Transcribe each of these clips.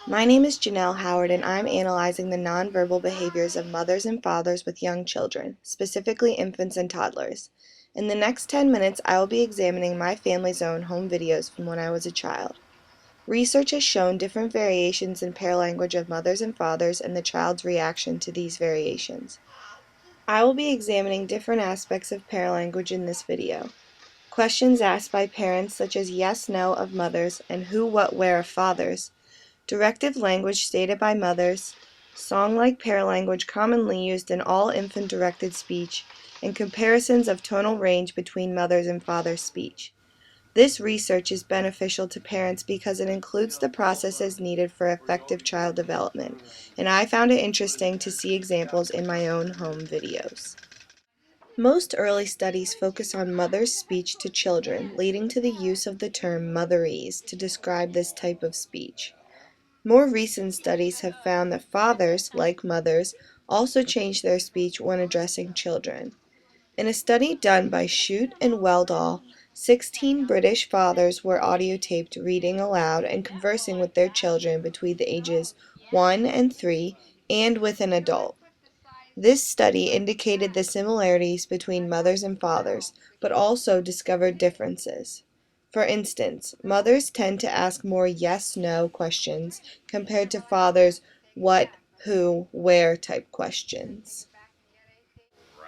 My name is Janelle Howard, and I'm analyzing the nonverbal behaviors of mothers and fathers with young children, specifically infants and toddlers. In the next 10 minutes, I will be examining my family's own home videos from when I was a child. Research has shown different variations in paralanguage of mothers and fathers and the child's reaction to these variations. I will be examining different aspects of paralanguage in this video. Questions asked by parents such as yes, no of mothers and who, what, where of fathers. Directive language stated by mothers, song-like paralanguage commonly used in all infant-directed speech, and comparisons of tonal range between mothers and fathers' speech. This research is beneficial to parents because it includes the processes needed for effective child development, and I found it interesting to see examples in my own home videos. Most early studies focus on mothers' speech to children, leading to the use of the term motherese to describe this type of speech. More recent studies have found that fathers, like mothers, also change their speech when addressing children. In a study done by Shute and Weldall, 16 British fathers were audiotaped reading aloud and conversing with their children between the ages 1 and 3 and with an adult. This study indicated the similarities between mothers and fathers, but also discovered differences. For instance, mothers tend to ask more yes-no questions compared to fathers' what, who, where type questions.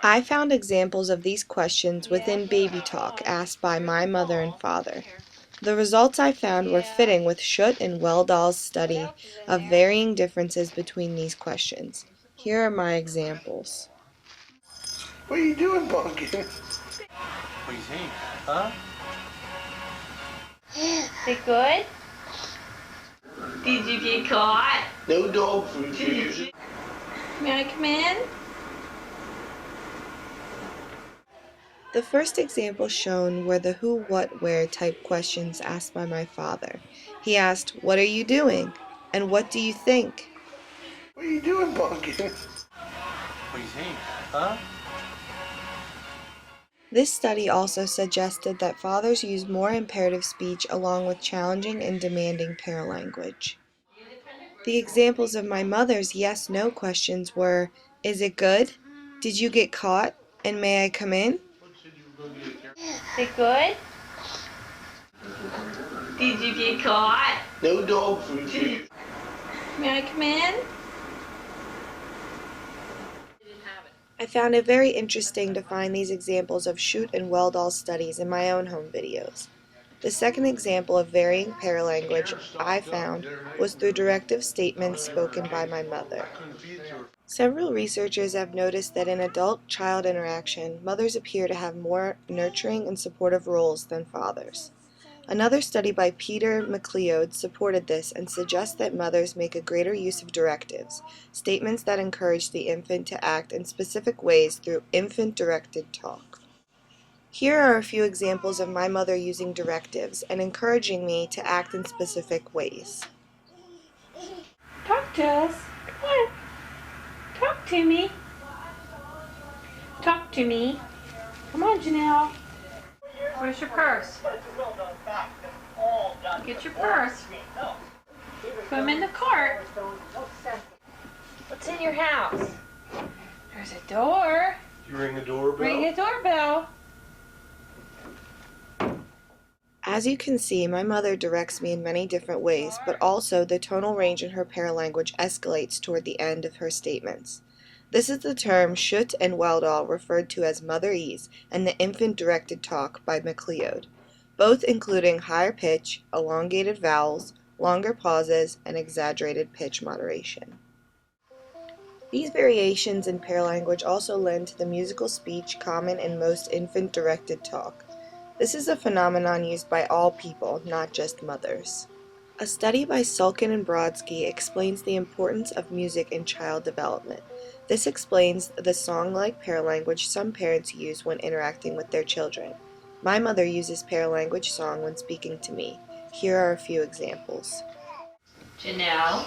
I found examples of these questions within baby talk asked by my mother and father. The results I found were fitting with Shute and Weldall's study of varying differences between these questions. Here are my examples. What are you doing, Pumpkin? What do you think? Huh? Is it good? Did you get caught? No dog food for you. May I come in? The first example shown were the who, what, where type questions asked by my father. He asked, "What are you doing?" and "What do you think?" What are you doing, Pumpkin? What do you think? Huh? This study also suggested that fathers use more imperative speech along with challenging and demanding paralanguage. The examples of my mother's yes-no questions were, "Is it good?" "Did you get caught?" and "May I come in?" Is it good? Did you get caught? No dog food for you. May I come in? I found it very interesting to find these examples of Shute and Weldall studies in my own home videos. The second example of varying paralanguage I found was through directive statements spoken by my mother. Several researchers have noticed that in adult-child interaction, mothers appear to have more nurturing and supportive roles than fathers. Another study by Peter McLeod supported this and suggests that mothers make a greater use of directives, statements that encourage the infant to act in specific ways through infant-directed talk. Here are a few examples of my mother using directives and encouraging me to act in specific ways. Talk to us. Come on. Talk to me. Talk to me. Come on, Janelle. Where's your purse? Get your purse. Put them in the cart. What's in your house? There's a door. You ring the doorbell? Ring a doorbell. As you can see, my mother directs me in many different ways, but also the tonal range in her paralanguage escalates toward the end of her statements. This is the term Shute and Weldall referred to as motherese and the infant-directed talk by McLeod, both including higher pitch, elongated vowels, longer pauses, and exaggerated pitch moderation. These variations in paralanguage also lend to the musical speech common in most infant-directed talk. This is a phenomenon used by all people, not just mothers. A study by Sulkin and Brodsky explains the importance of music in child development. This explains the song-like paralanguage some parents use when interacting with their children. My mother uses paralanguage song when speaking to me. Here are a few examples. Janelle,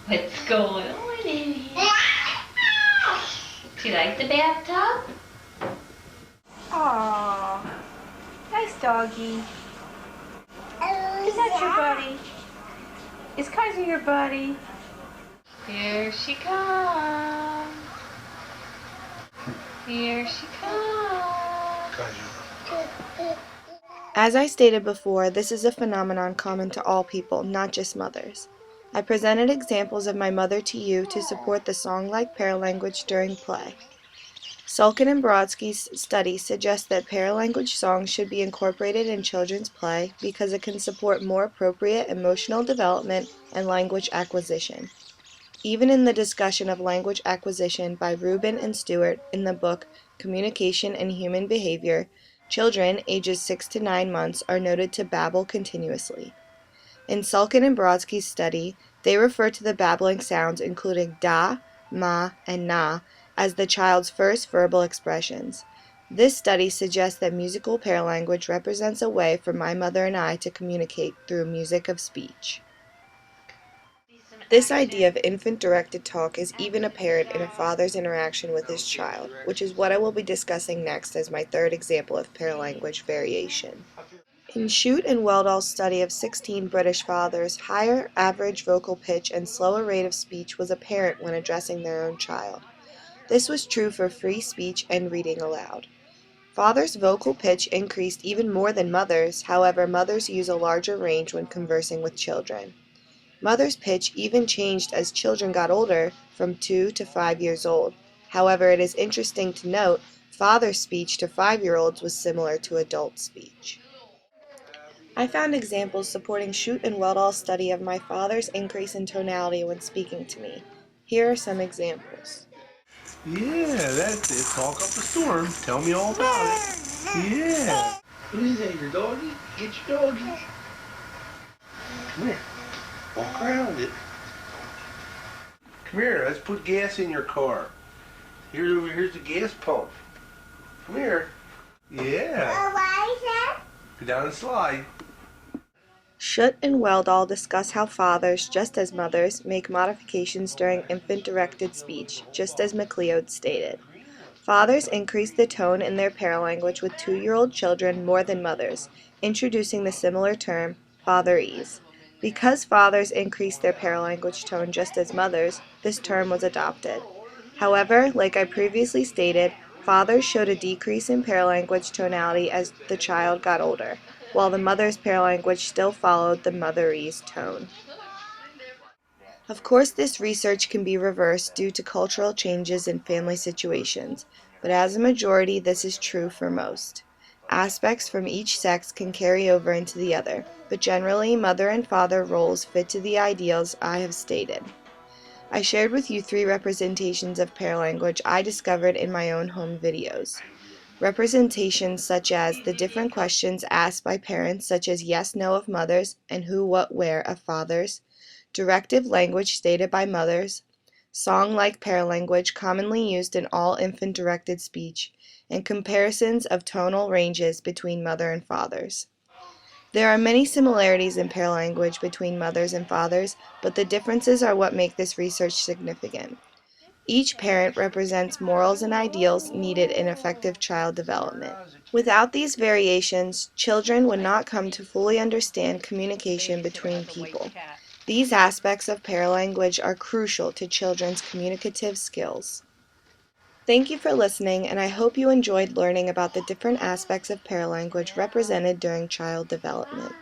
what's going on in here? Do you like the bathtub? Aww, nice doggy. Is that your buddy? Is Kaiser your buddy? Here she comes. Here she comes. As I stated before, this is a phenomenon common to all people, not just mothers. I presented examples of my mother to you to support the song-like paralanguage during play. Sulkin and Brodsky's study suggests that paralanguage songs should be incorporated in children's play because it can support more appropriate emotional development and language acquisition. Even in the discussion of language acquisition by Rubin and Stewart in the book Communication and Human Behavior, children ages 6 to 9 months are noted to babble continuously. In Sulkin and Brodsky's study, they refer to the babbling sounds including da, ma, and na as the child's first verbal expressions. This study suggests that musical paralanguage represents a way for my mother and I to communicate through music of speech. This idea of infant-directed talk is even apparent in a father's interaction with his child, which is what I will be discussing next as my third example of paralanguage variation. In Shute and Weldall's study of 16 British fathers, higher average vocal pitch and slower rate of speech was apparent when addressing their own child. This was true for free speech and reading aloud. Fathers' vocal pitch increased even more than mothers', however, mothers use a larger range when conversing with children. Mothers' pitch even changed as children got older, from 2 to 5 years old. However, it is interesting to note, father's speech to 5-year-olds was similar to adult speech. I found examples supporting Shute and Weldall's study of my father's increase in tonality when speaking to me. Here are some examples. Yeah, that's it. Talk up a storm. Tell me all about it. Yeah. What is that, your doggy? Get your doggy. Come here. Walk around it. Come here. Let's put gas in your car. Here's the gas pump. Come here. Yeah. Go down and slide. Shute and Weldall discuss how fathers, just as mothers, make modifications during infant-directed speech, just as MacLeod stated. Fathers increase the tone in their paralanguage with 2-year-old children more than mothers, introducing the similar term, fatherese. Because fathers increase their paralanguage tone just as mothers, this term was adopted. However, like I previously stated, fathers showed a decrease in paralanguage tonality as the child got older, while the mother's paralanguage still followed the motherese tone. Of course, this research can be reversed due to cultural changes in family situations, but as a majority, this is true for most. Aspects from each sex can carry over into the other, but generally, mother and father roles fit to the ideals I have stated. I shared with you 3 representations of paralanguage I discovered in my own home videos. Representations such as the different questions asked by parents such as yes, no of mothers, and who, what, where of fathers, directive language stated by mothers, song-like paralanguage commonly used in all infant-directed speech, and comparisons of tonal ranges between mother and fathers. There are many similarities in paralanguage between mothers and fathers, but the differences are what make this research significant. Each parent represents morals and ideals needed in effective child development. Without these variations, children would not come to fully understand communication between people. These aspects of paralanguage are crucial to children's communicative skills. Thank you for listening, and I hope you enjoyed learning about the different aspects of paralanguage represented during child development.